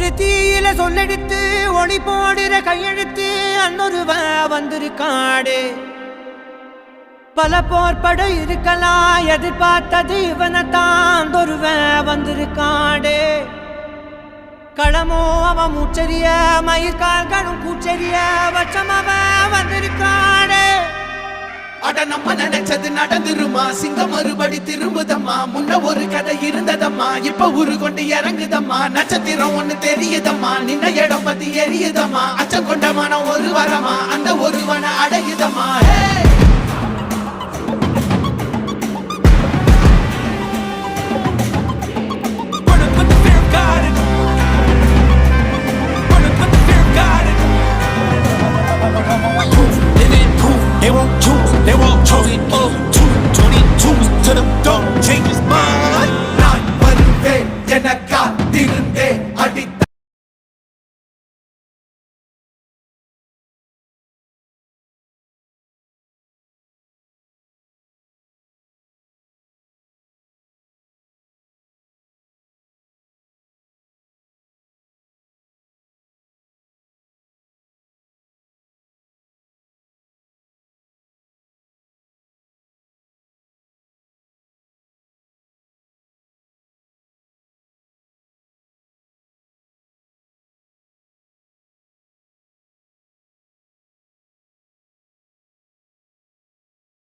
ஒரு தீயில சொல்லெடுத்து ஒளி போடுற கையெழுத்து அன்னொருவ வந்திருக்காடு. பல போர்பட இருக்கலாம் எதிர்பார்த்தது இவனைத்தான் ஒருவ வந்திருக்காடு. களமோ அவன் மூச்சரிய மயிர்கால்களும் கூச்சரிய வச்சம் அவன் வந்திருக்காடு. அட நம்ம நினைச்சது நடந்துருமா, சிங்கம் மறுபடி திரும்புதம்மா. முன்ன ஒரு கதை இருந்ததம்மா, இப்ப உரு கொண்டு இறங்குதம்மா. நட்சத்திரம் ஒண்ணு தெரியுதம்மா, நின்ன இடம் பத்தி எரியுதம்மா. அச்சம் கொண்ட மனம் ஒரு வரமா, அந்த ஒருவனை அடையுதம்மா.